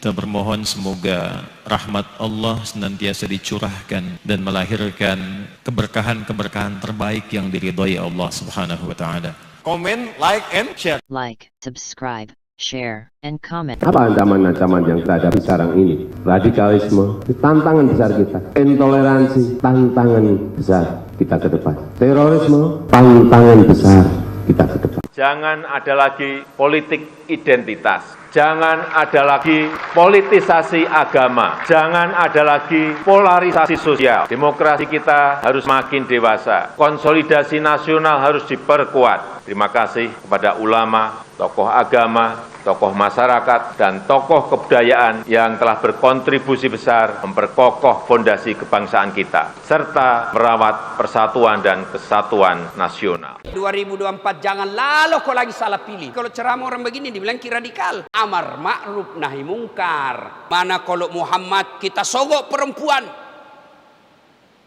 Kita bermohon semoga rahmat Allah senantiasa dicurahkan dan melahirkan keberkahan-keberkahan terbaik yang diridhai Allah Subhanahu wa taala. Komen, like, and share. Like, subscribe, share, and comment. Apa ancaman-ancaman yang kita hadapi sekarang ini? Radikalisme, tantangan besar kita. Intoleransi, tantangan besar kita ke depan. Terorisme, tantangan besar kita ke depan. Jangan ada lagi politik identitas. Jangan ada lagi politisasi agama. Jangan ada lagi polarisasi sosial. Demokrasi kita harus makin dewasa. Konsolidasi nasional harus diperkuat. Terima kasih kepada ulama, tokoh agama, tokoh masyarakat, dan tokoh kebudayaan yang telah berkontribusi besar memperkokoh fondasi kebangsaan kita, serta merawat persatuan dan kesatuan nasional. 2024 jangan lalu kau lagi salah pilih. Kalau ceramah orang begini dibilang radikal. Amar ma'ruf nahi mungkar. Mana kalau Muhammad kita sogok perempuan.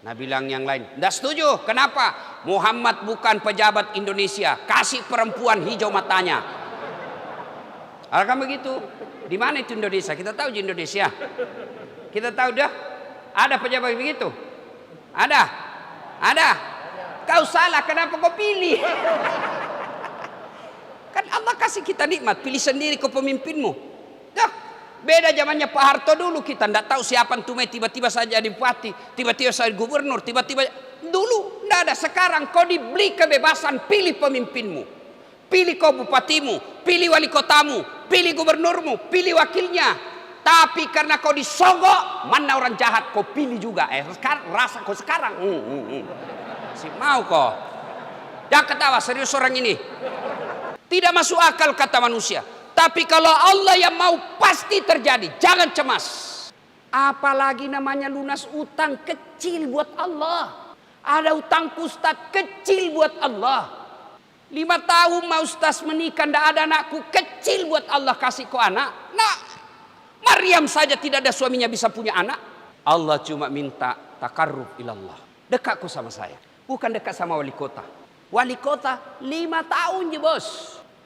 Nah bilang yang lain, tidak setuju. Kenapa? Muhammad bukan pejabat Indonesia. Kasih perempuan hijau matanya. Kan begitu. Di mana itu Indonesia? Kita tahu di Indonesia. Kita tahu dah. Ada pejabat begitu? Ada? Ada? Kau salah, kenapa kau pilih? Kan Allah kasih kita nikmat, pilih sendiri kau pemimpinmu. Dah, beda zamannya Pak Harto dulu, kita tidak tahu siapa tume, tiba-tiba saja jadi bupati, tiba-tiba saya gubernur, tiba-tiba dulu tidak ada. Sekarang kau diberi kebebasan, pilih pemimpinmu, pilih kau bupatimu, pilih wali kotamu, pilih gubernurmu, pilih wakilnya. Tapi karena kau disogok, mana orang jahat kau pilih juga. Sekarang rasa kau sekarang. Si mau kok. Jangan ketawa, serius orang ini. Tidak masuk akal kata manusia. Tapi kalau Allah yang mau pasti terjadi. Jangan cemas. Apalagi namanya lunas utang kecil buat Allah. Ada utang ustaz kecil buat Allah. 5 tahun mau ustaz menikah, tidak ada anakku, kecil buat Allah kasih kau anak. Nah, Maryam saja tidak ada suaminya bisa punya anak. Allah cuma minta takarrub ilallah. Dekat kau sama saya. Bukan dekat sama wali kota. Wali kota 5 tahun je bos.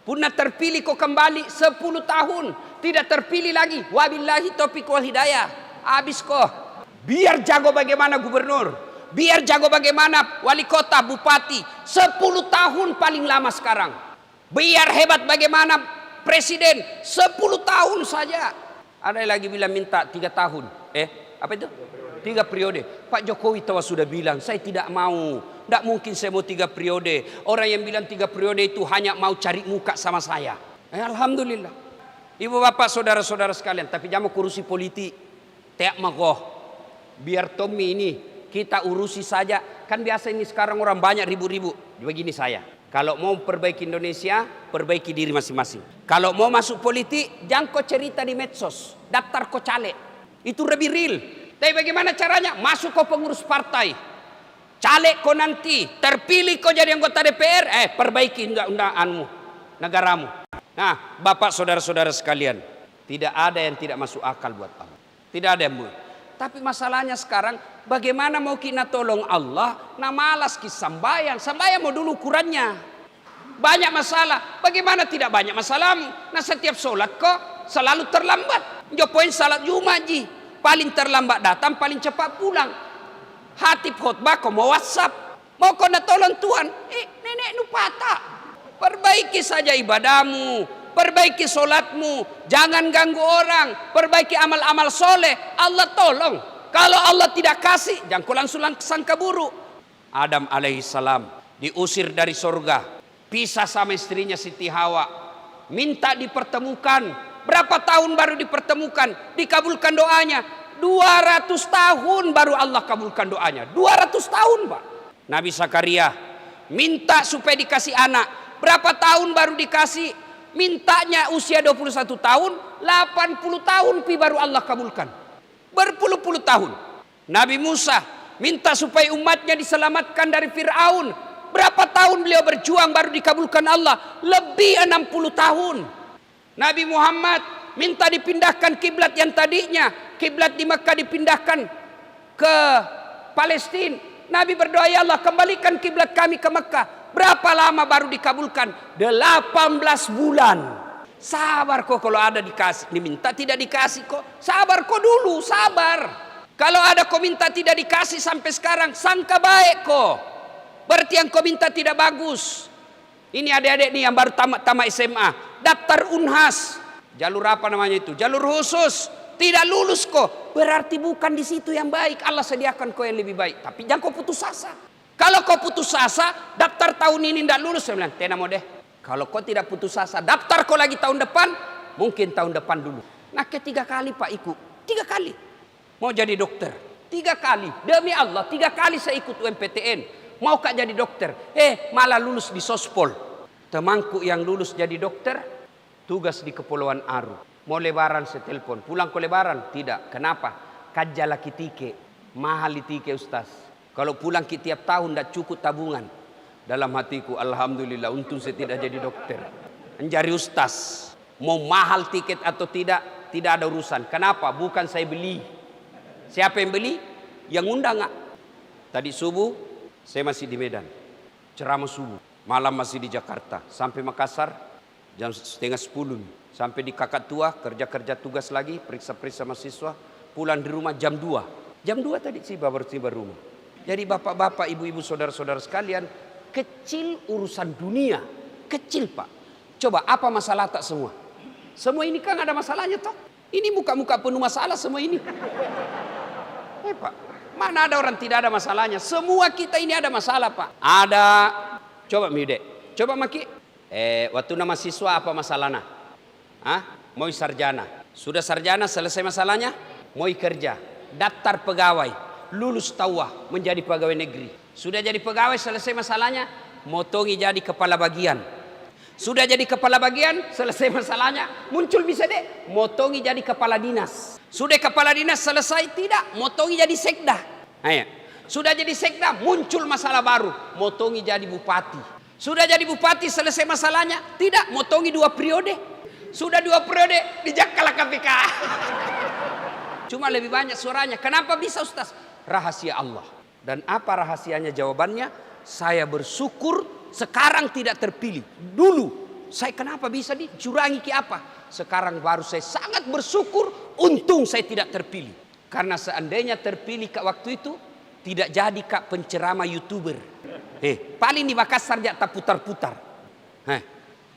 Pernah terpilih kau kembali 10 tahun. Tidak terpilih lagi. Wabillahi taufiq wal hidayah. Habis kau. Biar jago bagaimana gubernur. Biar jago bagaimana wali kota, bupati. 10 tahun paling lama sekarang. Biar hebat bagaimana presiden. 10 tahun saja. Ada yang lagi bilang minta 3 tahun. Apa itu? 3 periode. Pak Jokowi tahu sudah bilang, saya tidak mau. Tidak mungkin saya mau 3 periode. Orang yang bilang 3 periode itu hanya mau cari muka sama saya. Alhamdulillah. Ibu bapak saudara-saudara sekalian. Tapi jangan kurusi politik. Tiap magoh. Biar Tommy ini kita urusi saja. Kan biasa ini sekarang orang banyak ribu-ribu. Begini saya. Kalau mau perbaiki Indonesia, perbaiki diri masing-masing. Kalau mau masuk politik, jangan kau cerita di medsos. Daftar kau caleg. Itu lebih real. Tapi bagaimana caranya? Masuk kau pengurus partai. Caleg kau nanti. Terpilih kau jadi anggota DPR. Perbaiki undang-undanganmu. Negaramu. Nah, bapak saudara-saudara sekalian. Tidak ada yang tidak masuk akal buat Allah. Tidak ada yang mau. Tapi masalahnya sekarang. Bagaimana mau kita tolong Allah? Nah malas kita sambayang. Sambayang mau dulu ukurannya. Banyak masalah. Bagaimana tidak banyak masalahmu? Nah setiap sholat kok selalu terlambat. Jopoin salat Jumat ji. Paling terlambat datang, paling cepat pulang. Hatib khutbah kau mau WhatsApp. Mau kau nak tolong Tuhan. Nenek nu patah. Perbaiki saja ibadahmu. Perbaiki solatmu. Jangan ganggu orang. Perbaiki amal-amal soleh. Allah tolong. Kalau Allah tidak kasih, jangan kau langsung sangka buruk. Adam alaihissalam diusir dari surga. Pisah sama istrinya Siti Hawa. Minta dipertemukan. Berapa tahun baru dipertemukan, dikabulkan doanya? 200 tahun baru Allah kabulkan doanya. 200 tahun Pak. Nabi Zakaria minta supaya dikasih anak. Berapa tahun baru dikasih? Mintanya usia 21 tahun, 80 tahun baru Allah kabulkan. Berpuluh-puluh tahun. Nabi Musa minta supaya umatnya diselamatkan dari Fir'aun. Berapa tahun beliau berjuang baru dikabulkan Allah? Lebih 60 tahun. Nabi Muhammad minta dipindahkan kiblat yang tadinya kiblat di Mekah dipindahkan ke Palestina. Nabi berdoa, ya Allah kembalikan kiblat kami ke Mekah. Berapa lama baru dikabulkan? 18 bulan. Sabar kok kalau ada dikasih, diminta tidak dikasih kok. Sabar kok dulu, sabar. Kalau ada kau minta tidak dikasih sampai sekarang, sangka baik kok. Berarti yang kau minta tidak bagus. Ini adik-adik nih yang baru tamat SMA, daftar Unhas. Jalur apa namanya itu? Jalur khusus. Tidak lulus kok. Berarti bukan di situ yang baik. Allah sediakan kau yang lebih baik. Tapi jangan kau putus asa. Kalau kau putus asa, daftar tahun ini tidak lulus, saya bilang, tena mau deh. Kalau kau tidak putus asa, daftar kau lagi tahun depan, mungkin tahun depan dulu. Nah, ketiga kali Pak ikut, 3 kali. Mau jadi dokter, 3 kali. Demi Allah, 3 kali saya ikut UMPTN. Mau kak jadi dokter, malah lulus di Sospol. Temanku yang lulus jadi dokter, tugas di Kepulauan Aru. Mau lebaran saya telepon, pulang ke lebaran? Tidak, kenapa? Kajala kitike, mahal tike Ustaz. Kalau pulang ki tiap tahun tidak cukup tabungan. Dalam hatiku, alhamdulillah, untung saya tidak jadi dokter. Mencari Ustaz, mau mahal tiket atau tidak ada urusan. Kenapa? Bukan saya beli. Siapa yang beli? Yang undang nggak? Tadi subuh, saya masih di Medan. Ceramah subuh. Malam masih di Jakarta. Sampai Makassar, jam 9:30. Sampai di Kakatua, kerja-kerja tugas lagi, periksa-periksa mahasiswa. Pulang di rumah jam 2. Jam 2 tadi sih baru tiba rumah. Jadi bapak-bapak, ibu-ibu, saudara-saudara sekalian, kecil urusan dunia. Kecil Pak. Coba apa masalah tak semua? Semua ini kan ada masalahnya toh. Ini muka-muka penuh masalah semua ini. Pak, mana ada orang tidak ada masalahnya? Semua kita ini ada masalah Pak. Ada. Coba Mide. Coba Maki. Waktu nama siswa apa masalahnya? Mau sarjana. Sudah sarjana selesai masalahnya? Mau kerja. Daftar pegawai. Lulus tawah menjadi pegawai negeri. Sudah jadi pegawai selesai masalahnya, motongi jadi kepala bagian. Sudah jadi kepala bagian, selesai masalahnya, muncul bisa deh, motongi jadi kepala dinas. Sudah kepala dinas selesai, tidak, motongi jadi sekda. Sudah jadi sekda, muncul masalah baru, motongi jadi bupati. Sudah jadi bupati, selesai masalahnya, tidak, motongi 2 periode. Sudah 2 periode, dijakala KPK. Cuma lebih banyak suaranya. Kenapa bisa Ustaz? Rahasia Allah. Dan apa rahasianya? Jawabannya, saya bersyukur sekarang tidak terpilih. Dulu saya kenapa bisa dicurangi ke apa? Sekarang baru saya sangat bersyukur untung saya tidak terpilih. Karena seandainya terpilih kak waktu itu, tidak jadi kak penceramah YouTuber. Paling di Makassar tak putar-putar.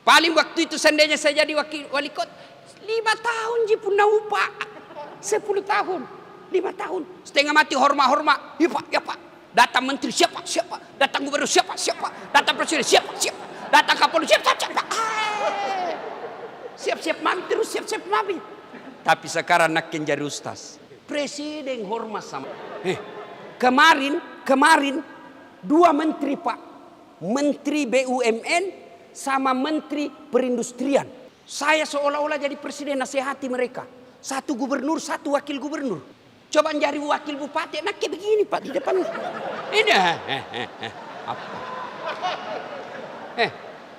Paling waktu itu seandainya saya jadi wali kota 5 tahun pun upah 10 tahun 5 tahun setengah mati hormat. Ya pak. Datang menteri siapa? Datang gubernur siapa? Datang presiden siapa? Datang kapolri siapa? Siap-siap mami terus siap-siap mami. Tapi sekarang nak jadi ustaz. Presiden hormat sama. Kemarin 2 menteri pak. Menteri BUMN sama menteri perindustrian. Saya seolah-olah jadi presiden nasihati mereka. 1 gubernur, 1 wakil gubernur. Coba cari wakil bupati, enaknya begini Pak di depan. Ini apa?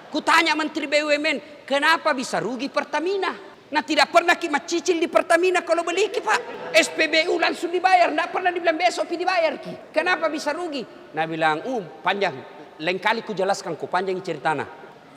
Kutanya Menteri BUMN, kenapa bisa rugi Pertamina? Nah tidak pernah kita cicil di Pertamina kalau beli Pak. SPBU langsung dibayar, tidak pernah dibilang besok dibayar Ki. Kenapa bisa rugi? Nah bilang, panjang. Lain kali ku jelaskan, ku panjang ceritanya.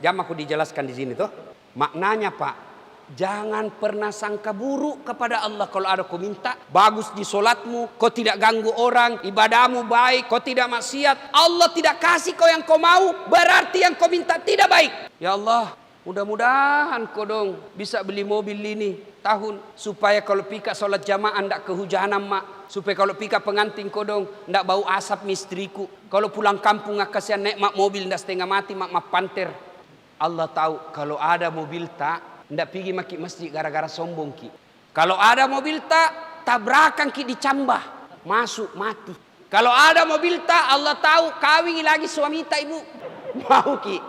Jam aku dijelaskan di sini tuh. Maknanya Pak. Jangan pernah sangka buruk kepada Allah. Kalau ada kau minta bagus di solatmu, kau tidak ganggu orang, ibadahmu baik, kau tidak maksiat, Allah tidak kasih kau yang kau mau, berarti yang kau minta tidak baik. Ya Allah, mudah-mudahan kau dong bisa beli mobil ini tahun, supaya kalau pika solat jamaah ndak kehujanan mak, supaya kalau pika pengantin kau dong ndak bau asap mistriku, kalau pulang kampung nggak kasihan naik mak mobil ndak setengah mati mak panter. Allah tahu kalau ada mobil tak ndak pergi maki masjid gara-gara sombong Ki. Kalau ada mobil tak tabrakan Ki dicambah, masuk mati. Kalau ada mobil tak Allah tahu kawin lagi suami tak ibu. Mau Ki.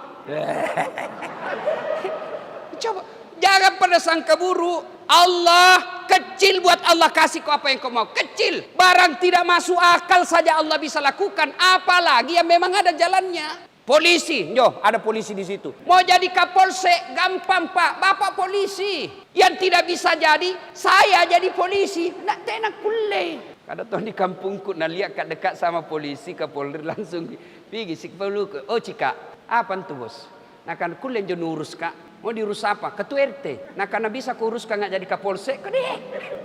Coba jangan pernah sangka buruk. Allah kecil buat Allah kasih kau apa yang kau mau. Kecil. Barang tidak masuk akal saja Allah bisa lakukan, apalagi yang memang ada jalannya. Polisi, ada polisi di situ. Mau jadi kapolsek, gampang Pak. Bapak polisi. Yang tidak bisa jadi, saya jadi polisi. Nak tenak kulle. Kada tuh di kampungku, nak lihat kat dekat sama polisi, kapolri langsung pergi sik perlu ke. Oh cika, apa tu bos? Nak kan kulle jo nurus kak. Mau diurus apa? Ketua RT. Nah karena bisa kuruskan nggak jadi kapolsek,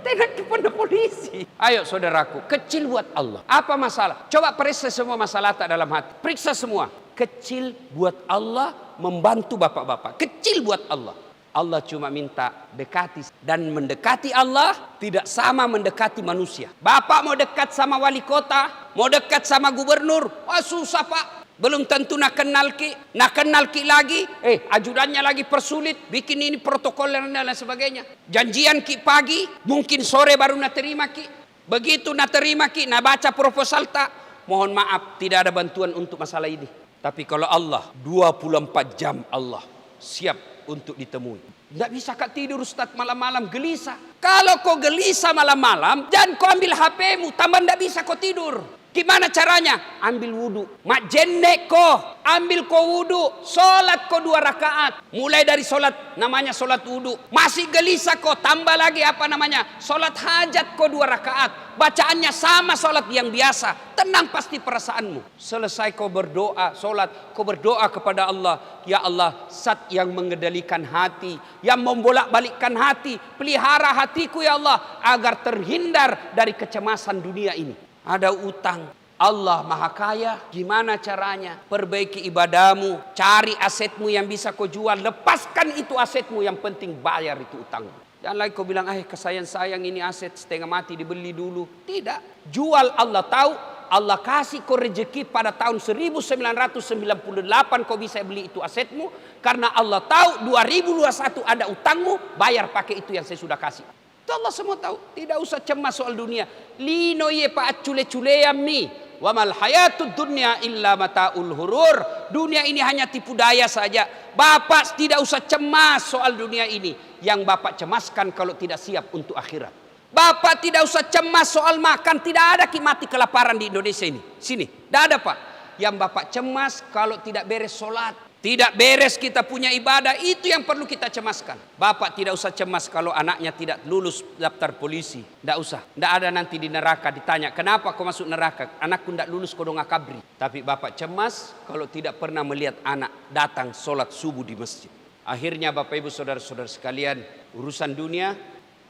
tenak kepada polisi. Ayo saudaraku, kecil buat Allah. Apa masalah? Coba periksa semua masalah tak dalam hati. Periksa semua. Kecil buat Allah, membantu bapak-bapak. Kecil buat Allah. Allah cuma minta dekati. Dan mendekati Allah tidak sama mendekati manusia. Bapak mau dekat sama wali kota, mau dekat sama gubernur, wah susah pak. Belum tentu nak kenal ki lagi, ajudannya lagi persulit, bikin ini protokol dan lain sebagainya. Janjian ki pagi, mungkin sore baru nak terima ki. Begitu nak terima ki, nak baca proposal tak, mohon maaf tidak ada bantuan untuk masalah ini. Tapi kalau Allah 24 jam Allah siap untuk ditemui. Tidak bisa kak tidur Ustaz malam-malam gelisah. Kalau kau gelisah malam-malam, jangan kau ambil HP-mu, tambah tidak bisa kau tidur. Gimana caranya? Ambil wudu. Mak jendek ko, ambil ko wudu, solat ko 2 rakaat. Mulai dari solat, namanya solat wudu. Masih gelisah ko, tambah lagi apa namanya? Solat hajat ko 2 rakaat. Bacaannya sama solat yang biasa. Tenang pasti perasaanmu. Selesai kau berdoa, solat, kau berdoa kepada Allah. Ya Allah, zat yang mengendalikan hati, yang membolak-balikkan hati, pelihara hatiku ya Allah, agar terhindar dari kecemasan dunia ini. Ada utang, Allah maha kaya, gimana caranya? Perbaiki ibadahmu, cari asetmu yang bisa kau jual, lepaskan itu asetmu, yang penting bayar itu utangmu. Jangan lagi kau bilang, kesayang-sayang ini aset setengah mati dibeli dulu. Tidak, jual. Allah tahu, Allah kasih kau rezeki pada tahun 1998 kau bisa beli itu asetmu. Karena Allah tahu 2021 ada utangmu, bayar pakai itu yang saya sudah kasih. Itu Allah semua tahu. Tidak usah cemas soal dunia. Lino ye pa cule-culeam mi. Wa mal hayatud dunya illa mataul hurur. Dunia ini hanya tipu daya saja. Bapak tidak usah cemas soal dunia ini. Yang Bapak cemaskan kalau tidak siap untuk akhirat. Bapak tidak usah cemas soal makan. Tidak ada mati kelaparan di Indonesia ini. Sini. Tidak ada Pak. Yang Bapak cemas kalau tidak beres sholat. Tidak beres kita punya ibadah, itu yang perlu kita cemaskan. Bapak tidak usah cemas kalau anaknya tidak lulus daftar polisi. Tidak usah. Tidak ada nanti di neraka ditanya, kenapa kau masuk neraka? Anakku tidak lulus kodong akabri. Tapi Bapak cemas kalau tidak pernah melihat anak datang sholat subuh di masjid. Akhirnya Bapak Ibu Saudara-saudara sekalian, urusan dunia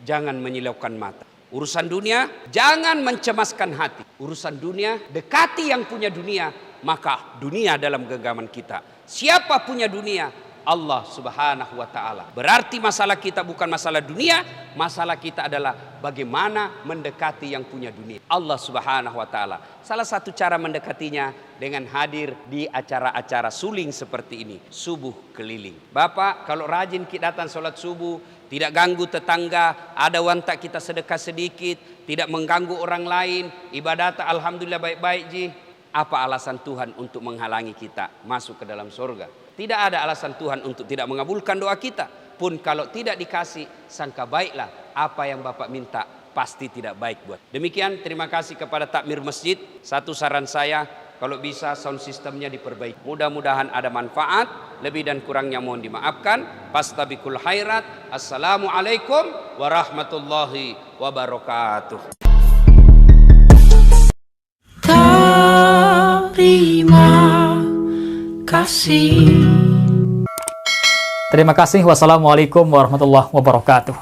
jangan menyilaukan mata. Urusan dunia jangan mencemaskan hati. Urusan dunia dekati yang punya dunia, maka dunia dalam genggaman kita. Siapa punya dunia? Allah Subhanahu wa ta'ala. Berarti masalah kita bukan masalah dunia, masalah kita adalah bagaimana mendekati yang punya dunia. Allah Subhanahu wa ta'ala. Salah satu cara mendekatinya dengan hadir di acara-acara suling seperti ini, subuh keliling. Bapak kalau rajin kita datang sholat subuh, tidak ganggu tetangga, ada wantak kita sedekah sedikit, tidak mengganggu orang lain, ibadat alhamdulillah baik-baik ji. Apa alasan Tuhan untuk menghalangi kita masuk ke dalam surga? Tidak ada alasan Tuhan untuk tidak mengabulkan doa kita. Pun kalau tidak dikasih, sangka baiklah apa yang Bapak minta pasti tidak baik buat. Demikian, terima kasih kepada takmir masjid. Satu saran saya, kalau bisa sound systemnya diperbaiki. Mudah-mudahan ada manfaat. Lebih dan kurangnya mohon dimaafkan. Fastabiqul khairat. Assalamualaikum warahmatullahi wabarakatuh. Terima kasih. Wassalamualaikum warahmatullahi wabarakatuh.